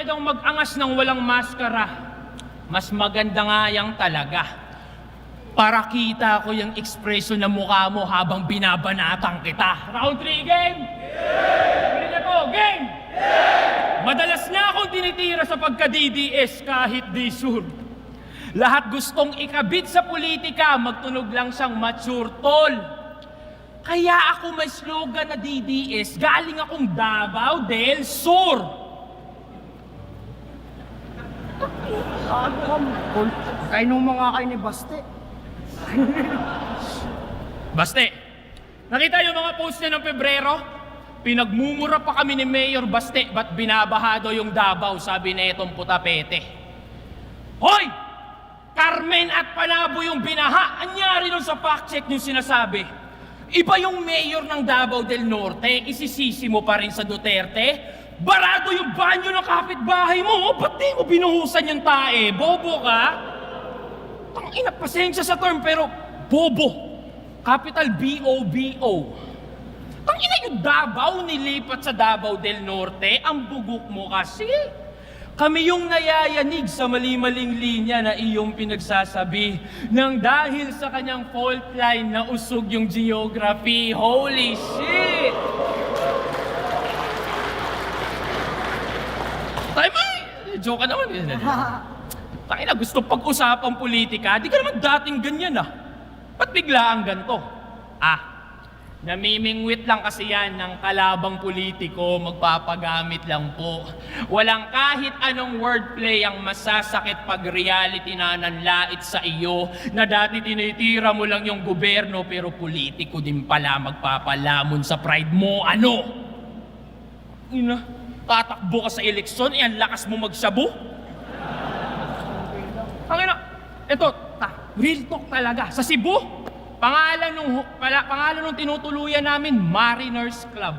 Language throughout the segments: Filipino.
kaya daw mag-angas ng walang maskara. Mas maganda nga yang talaga. Para kita ko yung ekspresyon ng mukha mo habang binabanatang kita. Round 3, game! Huli na po, game! Madalas na akong tinitira sa pagka-DDS kahit di sure. Lahat gustong ikabit sa politika, magtunog lang siyang mature tol. Kaya ako may slogan na DDS, galing akong Davao del Sur. Kayo nung mga kayo ni Baste. Baste, nakita yung mga post niya ng Pebrero? Pinagmumura pa kami ni Mayor Baste, ba't binabahado yung Davao, sabi na itong putapete. Hoy! Carmen at Panabo yung binaha. Anyari nun sa fact check yung sinasabi. Iba yung mayor ng Davao del Norte, isisisi mo pa rin sa Duterte. Barado yung banyo ng kapitbahay mo. Ba't di mo binuhusan yung tae? Bobo ka? Tangina, pasensya sa term pero bobo. Capital B-O-B-O. Tangina yung Davao nilipat sa Davao del Norte. Ang bugok mo kasi. Kami yung nayayanig sa mali-maling linya na iyong pinagsasabi nang dahil sa kanyang fault line na usog yung geography. Holy shit! Tayo joke ka naman. Tangina, gusto pag-usapang politika. Di ka naman dating ganyan ah. Ba't bigla ang ganito? Namimingwit lang kasi yan ng kalabang politiko, magpapagamit lang po. Walang kahit anong wordplay ang masasakit pag reality na nanlait sa iyo na dati tinitira mo lang yung gobyerno pero politiko din pala magpapalamon sa pride mo. Ano? Ina, tatakbo ka sa eleksyon, ang lakas mo magsabu? Ang ina, eto, real talk talaga. Sa Cebu, pangalan nung tinutuluyan namin, Mariners Club.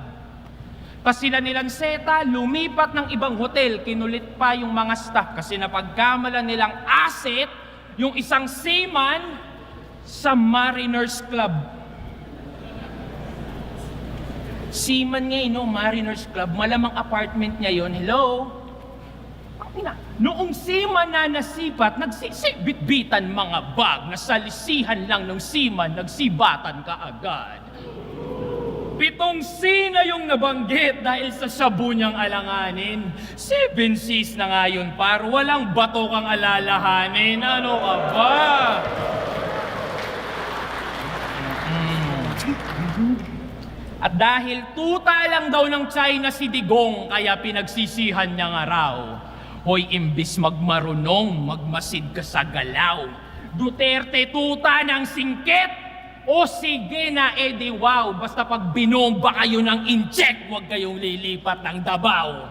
Kasi sila nilang seta, lumipat ng ibang hotel, kinulit pa yung mga staff kasi napagkamalan nilang asset yung isang seaman sa Mariners Club. Seaman nga no, Mariners Club, malamang apartment niya yon. Hello? Noong seaman na nasipat, nagsisibit-bitan mga bag, nasalisihan lang ng seaman, nagsibatan ka agad. 7 sina yung nabanggit dahil sa shabu niyang alanganin. 7 Cs na nga yun, par, walang bato kang alalahanin. Ano ka ba? At dahil tuta lang daw ng China si Digong, kaya pinagsisihan niya nga raw. Hoy, imbis magmarunong, magmasid ka sa galaw. Duterte tuta ng singkit. O sige na, edi wow. Basta pag binomba kayo ng incheck, huwag kayong lilipat ng Davao.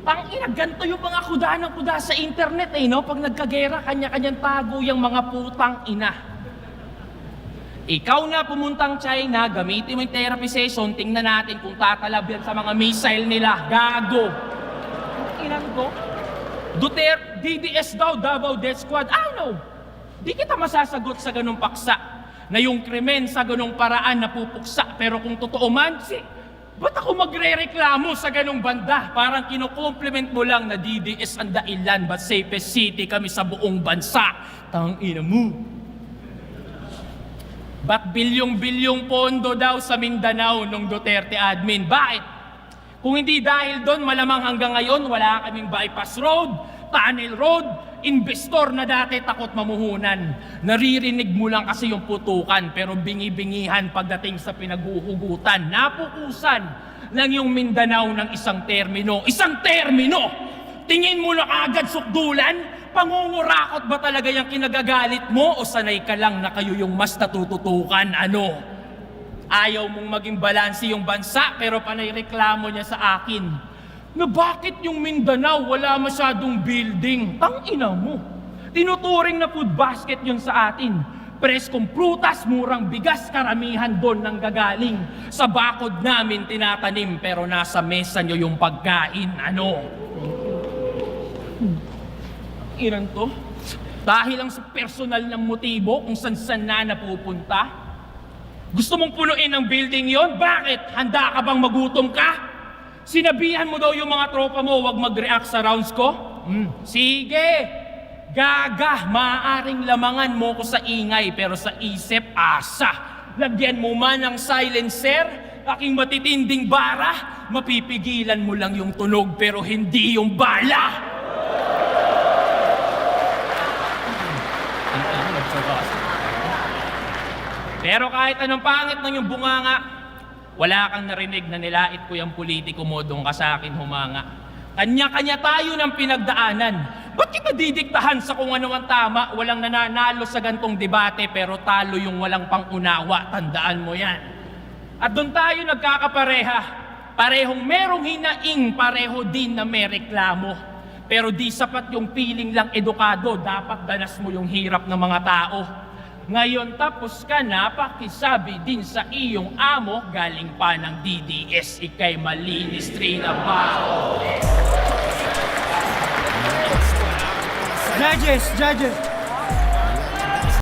Tangina, ganito yung mga kuda ng kuda sa internet no? Pag nagkagera, kanya-kanyang tago yung mga putang ina. Ikaw na pumuntang China, gamitin mo yung therapy session, tingnan natin kung tatalab yan sa mga missile nila. Gago. Inang ko. Duterte, DDS daw, Davao Death Squad. No. Di kita masasagot sa ganung paksa na yung krimen sa ganung paraan napupuksa. Pero kung totoo man, ba't ako magre-reklamo sa ganung banda? Parang kinukompliment mo lang na DDS ang dailan, but safest city kami sa buong bansa. Tangina mo. Ba't bilyong-bilyong pondo daw sa Mindanao nung Duterte admin? Bakit? Kung hindi dahil doon, malamang hanggang ngayon, wala kaming bypass road, tunnel road, investor na dati takot mamuhunan. Naririnig mo lang kasi yung putukan, pero bingi-bingihan pagdating sa pinaguhugutan. Napukusan lang yung Mindanao ng isang termino. Isang termino! Tingin mo na agad sukdulan? Pangungurakot ba talaga yung kinagagalit mo? O sanay ka lang na kayo yung mas natututukan? Ano? Ayaw mong maging balanse yung bansa pero panay reklamo niya sa akin na bakit yung Mindanao wala masyadong building? Tangina mo. Tinuturing na food basket yun sa atin. Preskong prutas, murang bigas, karamihan doon nang gagaling. Sa bakod namin tinatanim pero nasa mesa nyo yung pagkain. Ano? Ilan to? Dahil lang sa personal na motibo kung saan na napupunta? Gusto mong punuin ang building yon? Bakit? Handa ka bang magutom ka? Sinabihan mo daw yung mga tropa mo wag mag-react sa rounds ko? Sige! Gaga, maaaring lamangan mo ko sa ingay pero sa isip, asa. Lagyan mo man ng silencer, aking matitinding bara, mapipigilan mo lang yung tunog pero hindi yung bala. Pero kahit anong pangit ng yung bunganga, wala kang narinig na nilait ko yung politiko mo doon ka sa akin humanga. Kanya-kanya tayo ng pinagdaanan. Ba't kita didiktahan sa kung ano ang tama? Walang nananalo sa gantong debate pero talo yung walang pangunawa. Tandaan mo yan. At doon tayo nagkakapareha. Parehong merong hinaing, pareho din na may reklamo. Pero di sapat yung feeling lang edukado. Dapat danas mo yung hirap ng mga tao. Ngayon tapos ka na, pakisabi din sa iyong amo, galing pa ng DDS, ikay malinis train na bao. Judges, judges.